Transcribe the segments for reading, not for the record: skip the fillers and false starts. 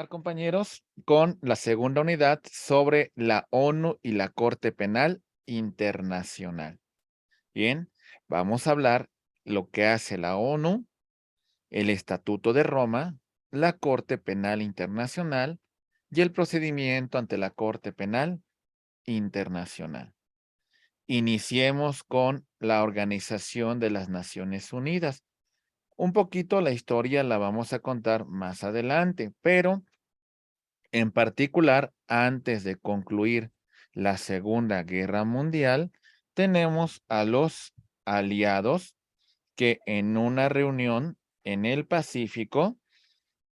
Continuar, compañeros, con la segunda unidad sobre la ONU y la Corte Penal Internacional. Bien, vamos a hablar lo que hace la ONU, el Estatuto de Roma, la Corte Penal Internacional y el procedimiento ante la Corte Penal Internacional. Iniciemos con la Organización de las Naciones Unidas. Un poquito la historia la vamos a contar más adelante, pero en particular, antes de concluir la Segunda Guerra Mundial, tenemos a los aliados que en una reunión en el Pacífico,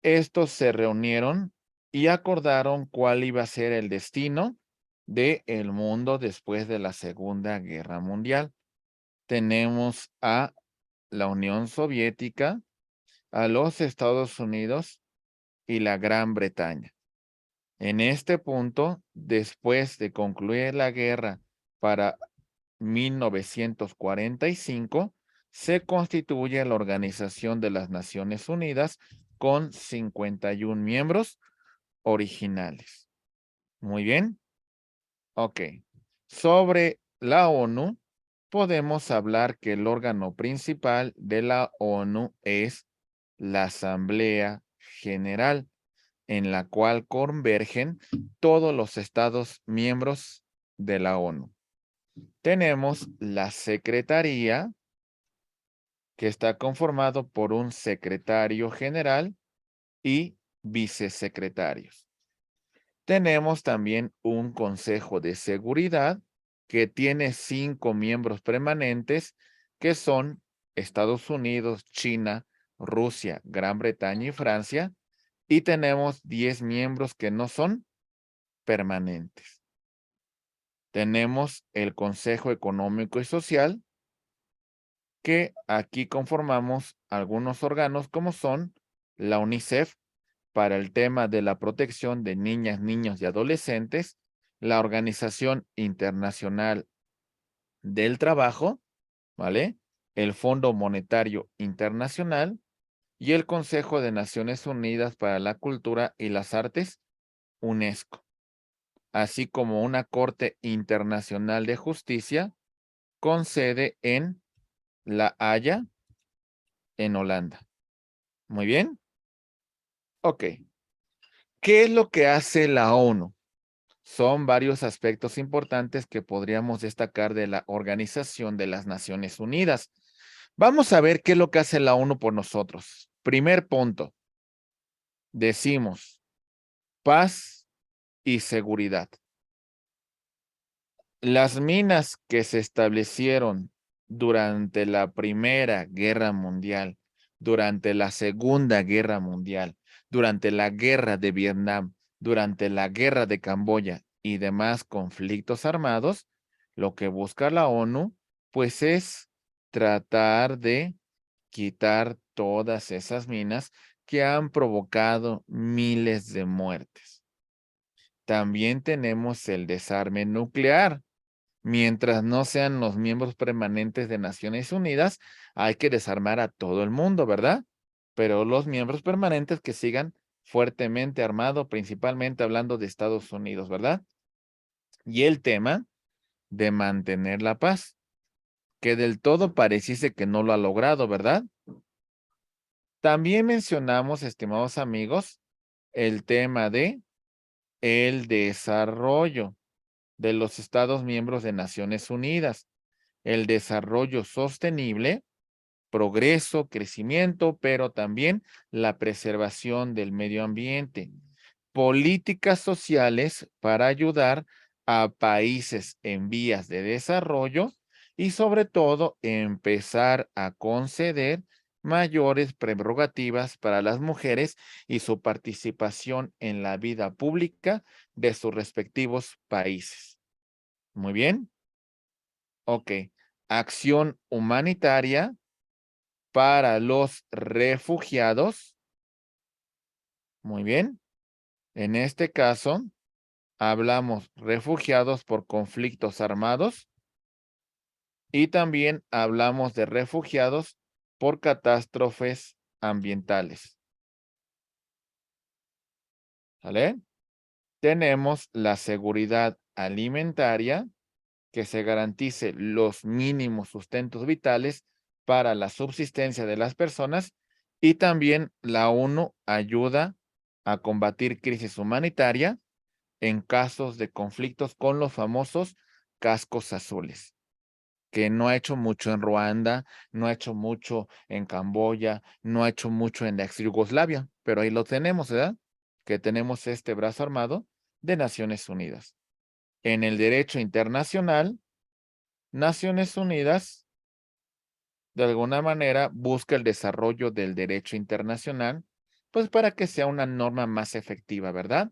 estos se reunieron y acordaron cuál iba a ser el destino del mundo después de la Segunda Guerra Mundial. Tenemos a la Unión Soviética, a los Estados Unidos y la Gran Bretaña. En este punto, después de concluir la guerra para 1945, se constituye la Organización de las Naciones Unidas con 51 miembros originales. Muy bien. Ok. Sobre la ONU, podemos hablar que el órgano principal de la ONU es la Asamblea General, en la cual convergen todos los estados miembros de la ONU. Tenemos la Secretaría, que está conformado por un secretario general y vicesecretarios. Tenemos también un Consejo de Seguridad que tiene 5 miembros permanentes que son Estados Unidos, China, Rusia, Gran Bretaña y Francia, y tenemos 10 miembros que no son permanentes. Tenemos el Consejo Económico y Social, que aquí conformamos algunos órganos como son la UNICEF para el tema de la protección de niñas, niños y adolescentes, la Organización Internacional del Trabajo, ¿vale? El Fondo Monetario Internacional y el Consejo de Naciones Unidas para la Cultura y las Artes, UNESCO, así como una Corte Internacional de Justicia con sede en La Haya, en Holanda. Muy bien. Ok. ¿Qué es lo que hace la ONU? Son varios aspectos importantes que podríamos destacar de la Organización de las Naciones Unidas. Vamos a ver qué es lo que hace la ONU por nosotros. Primer punto. Decimos paz y seguridad. Las minas que se establecieron durante la Primera Guerra Mundial, durante la Segunda Guerra Mundial, durante la Guerra de Vietnam, durante la Guerra de Camboya y demás conflictos armados, lo que busca la ONU, pues es tratar de quitar todas esas minas que han provocado miles de muertes. También tenemos el desarme nuclear. Mientras no sean los miembros permanentes de Naciones Unidas, hay que desarmar a todo el mundo, ¿verdad? Pero los miembros permanentes que sigan fuertemente armados, principalmente hablando de Estados Unidos, ¿verdad? Y el tema de mantener la paz, que del todo pareciese que no lo ha logrado, ¿verdad? También mencionamos, estimados amigos, el tema de el desarrollo de los Estados miembros de Naciones Unidas, el desarrollo sostenible, progreso, crecimiento, pero también la preservación del medio ambiente, políticas sociales para ayudar a países en vías de desarrollo y sobre todo empezar a conceder mayores prerrogativas para las mujeres y su participación en la vida pública de sus respectivos países. Muy bien. Ok. Acción humanitaria para los refugiados. Muy bien. En este caso, hablamos refugiados por conflictos armados y también hablamos de refugiados por catástrofes ambientales. ¿Vale? Tenemos la seguridad alimentaria, que se garantice los mínimos sustentos vitales para la subsistencia de las personas, y también la ONU ayuda a combatir crisis humanitaria en casos de conflictos con los famosos cascos azules, que no ha hecho mucho en Ruanda, no ha hecho mucho en Camboya, no ha hecho mucho en la ex Yugoslavia, pero ahí lo tenemos, ¿verdad? Que tenemos este brazo armado de Naciones Unidas. En el derecho internacional, Naciones Unidas, de alguna manera, busca el desarrollo del derecho internacional, pues para que sea una norma más efectiva, ¿verdad?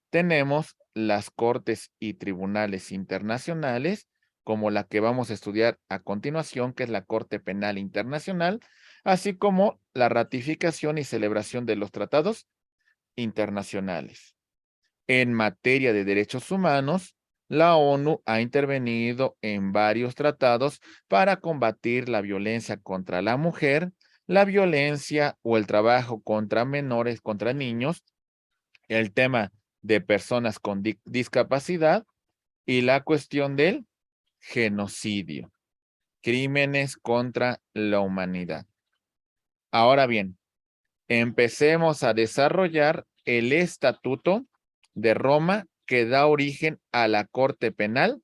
Tenemos las cortes y tribunales internacionales, como la que vamos a estudiar a continuación, que es la Corte Penal Internacional, así como la ratificación y celebración de los tratados internacionales. En materia de derechos humanos, la ONU ha intervenido en varios tratados para combatir la violencia contra la mujer, la violencia o el trabajo contra menores, contra niños, el tema de personas con discapacidad y la cuestión del genocidio, crímenes contra la humanidad. Ahora bien, empecemos a desarrollar el Estatuto de Roma que da origen a la Corte Penal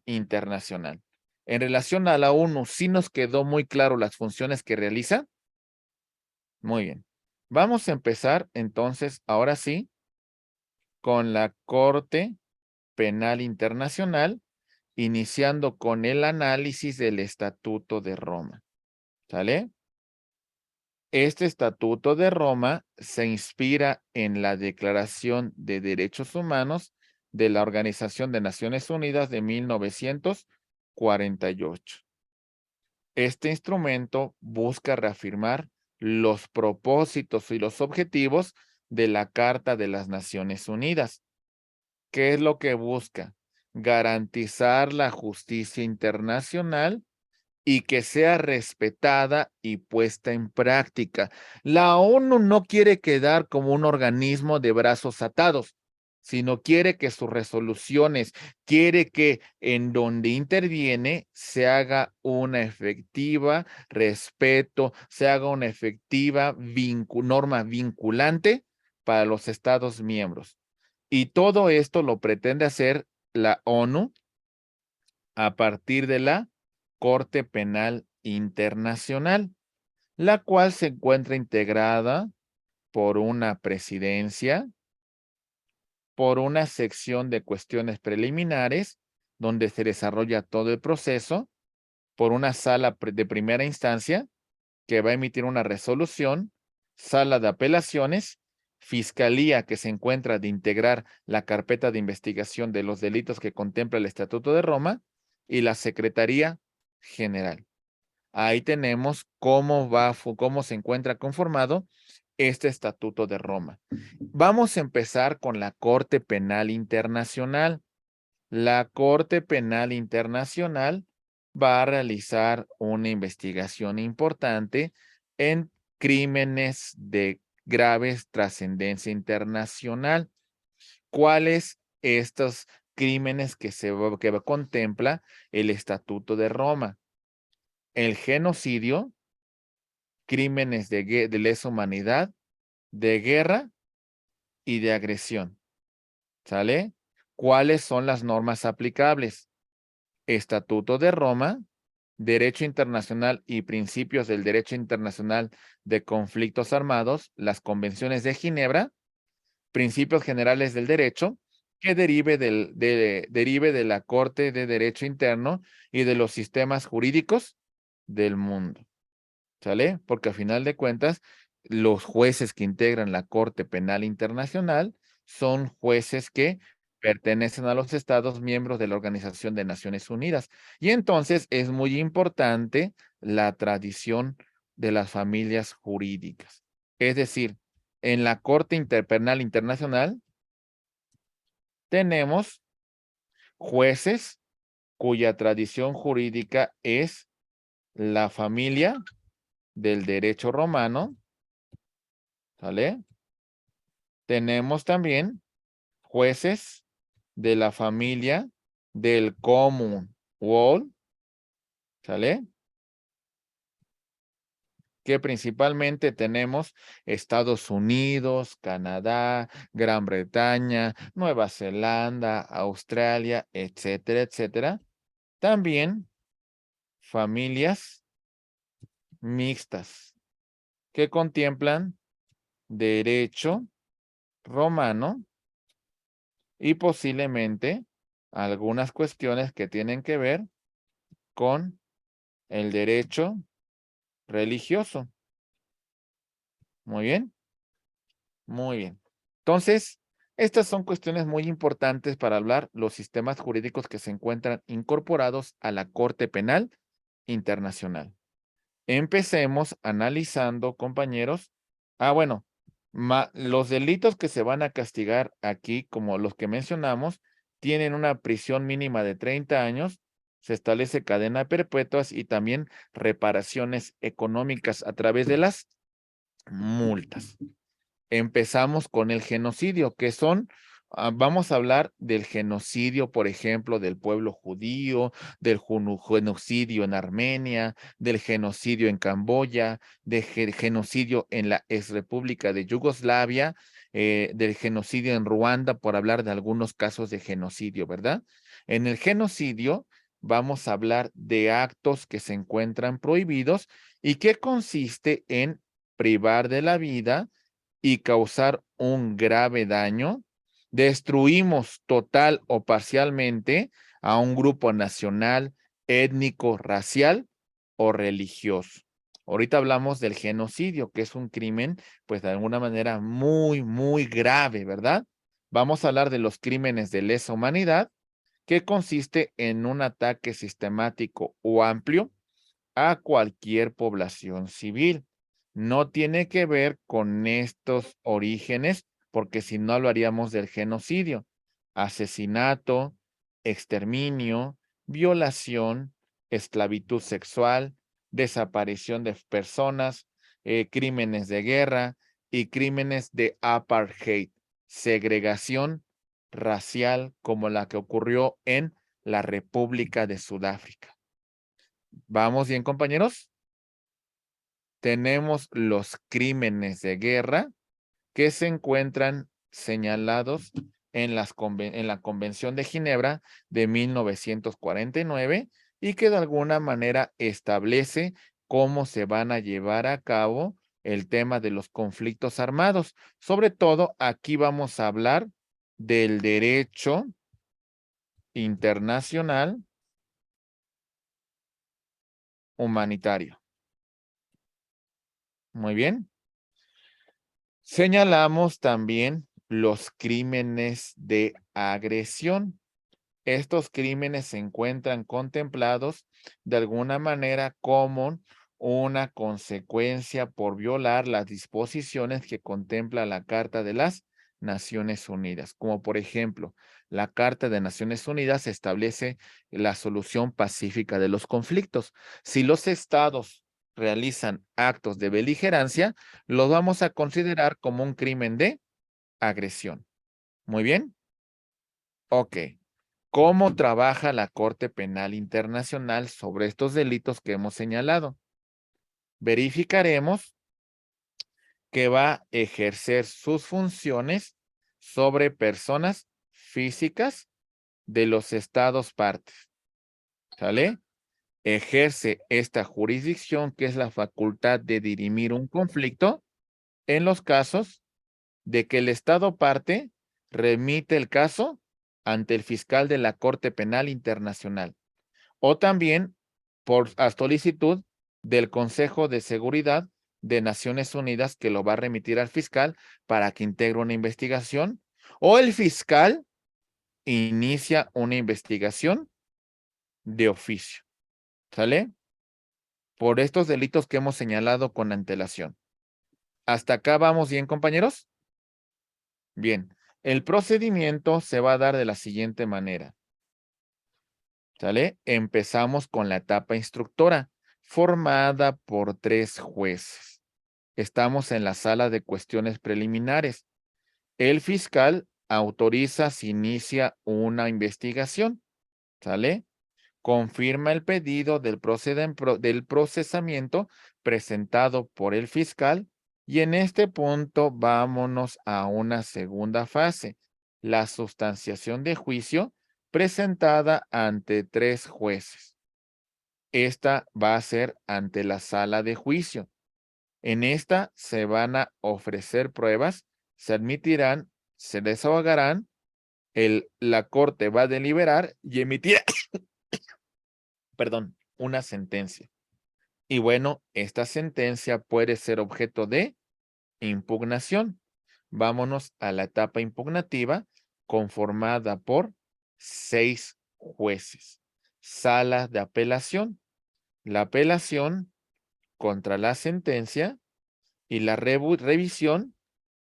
Internacional. En relación a la ONU, ¿sí nos quedó muy claro las funciones que realiza? Muy bien. Vamos a empezar entonces, ahora sí, con la Corte Penal Internacional, iniciando con el análisis del Estatuto de Roma. ¿Sale? Este Estatuto de Roma se inspira en la Declaración de Derechos Humanos de la Organización de Naciones Unidas de 1948. Este instrumento busca reafirmar los propósitos y los objetivos de la Carta de las Naciones Unidas. ¿Qué es lo que busca? Garantizar la justicia internacional y que sea respetada y puesta en práctica. La ONU no quiere quedar como un organismo de brazos atados, sino quiere que sus resoluciones, quiere que en donde interviene se haga una efectiva respeto, se haga una efectiva norma vinculante para los Estados miembros. Y todo esto lo pretende hacer la ONU a partir de la Corte Penal Internacional, la cual se encuentra integrada por una presidencia, por una sección de cuestiones preliminares, donde se desarrolla todo el proceso, por una sala de primera instancia, que va a emitir una resolución, sala de apelaciones, fiscalía que se encuentra de integrar la carpeta de investigación de los delitos que contempla el Estatuto de Roma, y la Secretaría General. Ahí tenemos cómo se encuentra conformado este Estatuto de Roma. Vamos a empezar con la Corte Penal Internacional. La Corte Penal Internacional va a realizar una investigación importante en crímenes de graves trascendencia internacional. ¿Cuáles estos crímenes que contempla el Estatuto de Roma? El genocidio, crímenes de lesa humanidad, de guerra y de agresión. ¿Sale? ¿Cuáles son las normas aplicables? Estatuto de Roma, Derecho Internacional y principios del Derecho Internacional de Conflictos Armados, las Convenciones de Ginebra, principios generales del derecho, que derive de la Corte de Derecho Interno y de los sistemas jurídicos del mundo. ¿Sale? Porque a final de cuentas, los jueces que integran la Corte Penal Internacional son jueces que pertenecen a los Estados miembros de la Organización de Naciones Unidas. Y entonces es muy importante la tradición de las familias jurídicas. Es decir, en la Corte Penal Internacional tenemos jueces cuya tradición jurídica es la familia del derecho romano, ¿sale? Tenemos también jueces de la familia del Commonwealth, ¿sale? Que principalmente tenemos Estados Unidos, Canadá, Gran Bretaña, Nueva Zelanda, Australia, etcétera, etcétera. También familias mixtas que contemplan derecho romano y posiblemente algunas cuestiones que tienen que ver con el derecho religioso. Muy bien, muy bien. Entonces, estas son cuestiones muy importantes para hablar los sistemas jurídicos que se encuentran incorporados a la Corte Penal Internacional. Empecemos analizando, compañeros. Bueno, los delitos que se van a castigar aquí, como los que mencionamos, tienen una prisión mínima de 30 años, se establece cadena perpetuas y también reparaciones económicas a través de las multas. Empezamos con el genocidio, que son, vamos a hablar del genocidio, por ejemplo, del pueblo judío, del genocidio en Armenia, del genocidio en Camboya, del genocidio en la exrepública de Yugoslavia, del genocidio en Ruanda, por hablar de algunos casos de genocidio, ¿verdad? En el genocidio vamos a hablar de actos que se encuentran prohibidos y que consiste en privar de la vida y causar un grave daño, destruimos total o parcialmente a un grupo nacional, étnico, racial o religioso. Ahorita hablamos del genocidio, que es un crimen, pues de alguna manera muy, muy grave, ¿verdad? Vamos a hablar de los crímenes de lesa humanidad, que consiste en un ataque sistemático o amplio a cualquier población civil. No tiene que ver con estos orígenes, porque si no hablaríamos del genocidio, asesinato, exterminio, violación, esclavitud sexual, desaparición de personas, crímenes de guerra y crímenes de apartheid, segregación racial como la que ocurrió en la República de Sudáfrica. ¿Vamos bien, compañeros? Tenemos los crímenes de guerra que se encuentran señalados en la Convención de Ginebra de 1949 y que de alguna manera establece cómo se van a llevar a cabo el tema de los conflictos armados. Sobre todo, aquí vamos a hablar del derecho internacional humanitario. Muy bien. Señalamos también los crímenes de agresión. Estos crímenes se encuentran contemplados de alguna manera como una consecuencia por violar las disposiciones que contempla la Carta de las Naciones Unidas, como por ejemplo, la Carta de Naciones Unidas establece la solución pacífica de los conflictos. Si los estados realizan actos de beligerancia, los vamos a considerar como un crimen de agresión. Muy bien. Ok. ¿Cómo trabaja la Corte Penal Internacional sobre estos delitos que hemos señalado? Verificaremos que va a ejercer sus funciones sobre personas físicas de los estados partes. ¿Sale? Ejerce esta jurisdicción, que es la facultad de dirimir un conflicto en los casos de que el estado parte remite el caso ante el fiscal de la Corte Penal Internacional, o también por a solicitud del Consejo de Seguridad de Naciones Unidas, que lo va a remitir al fiscal para que integre una investigación, o el fiscal inicia una investigación de oficio. ¿Sale? Por estos delitos que hemos señalado con antelación. ¿Hasta acá vamos bien, compañeros? Bien. El procedimiento se va a dar de la siguiente manera. ¿Sale? Empezamos con la etapa instructora, formada por 3 jueces. Estamos en la sala de cuestiones preliminares. el fiscal autoriza si inicia una investigación, ¿sale? Confirma el pedido del procesamiento presentado por el fiscal y en este punto vámonos a una segunda fase, la sustanciación de juicio presentada ante 3 jueces. Esta va a ser ante la sala de juicio. En esta se van a ofrecer pruebas, se admitirán, se desahogarán, la corte va a deliberar y emitir, perdón, una sentencia. Y bueno, esta sentencia puede ser objeto de impugnación. Vámonos a la etapa impugnativa conformada por 6 jueces. Sala de apelación. La apelación contra la sentencia y la revisión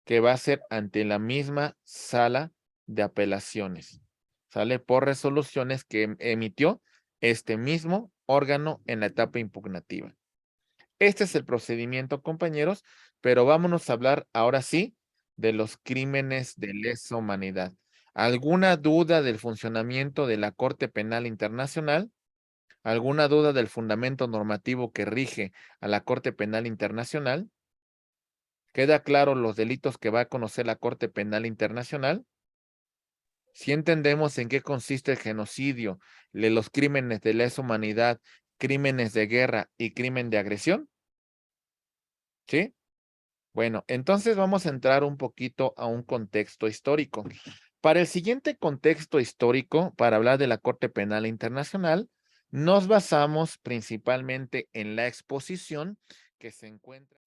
que va a ser ante la misma sala de apelaciones. ¿Sale? Por resoluciones que emitió este mismo órgano en la etapa impugnativa. Este es el procedimiento, compañeros, pero vámonos a hablar ahora sí de los crímenes de lesa humanidad. ¿Alguna duda del funcionamiento de la Corte Penal Internacional? ¿Alguna duda del fundamento normativo que rige a la Corte Penal Internacional? ¿Queda claro los delitos que va a conocer la Corte Penal Internacional? Si entendemos en qué consiste el genocidio, los crímenes de lesa humanidad, crímenes de guerra y crimen de agresión, ¿sí? Bueno, entonces vamos a entrar un poquito a un contexto histórico. Para el siguiente contexto histórico, para hablar de la Corte Penal Internacional, nos basamos principalmente en la exposición que se encuentra.